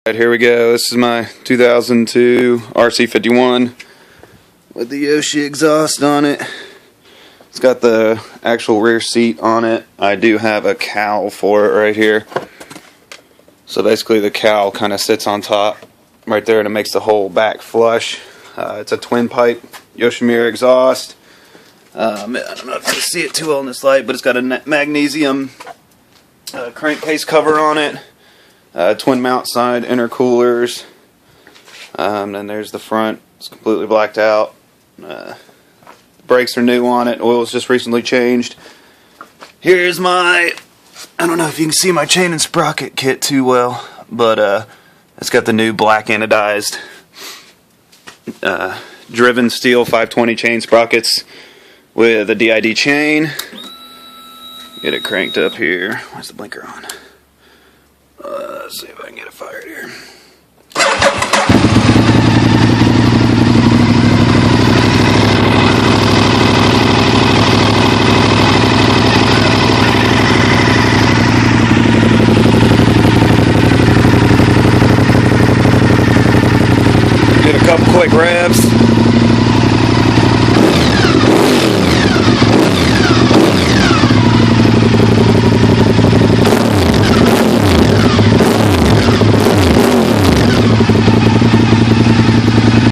Alright, here we go. This is my 2002 Rc51 with the Yoshi exhaust on it. It's got the actual rear seat on it. I do have a cowl for it right here. So basically the cowl kind of sits on top right there and it makes the whole back flush. It's a twin pipe Yoshimura exhaust. I don't know if you can see it too well in this light, but it's got a magnesium crankcase cover on it. Twin mount side intercoolers. Then there's the front. It's completely blacked out. Brakes are new on it. Oil's just recently changed. Here's my, I don't know if you can see my chain and sprocket kit too well, but it's got the new black anodized driven steel 520 chain sprockets with a DID chain. Get it cranked up here. Where's the blinker on? Let's see if I can get it fired here. Get a couple quick revs.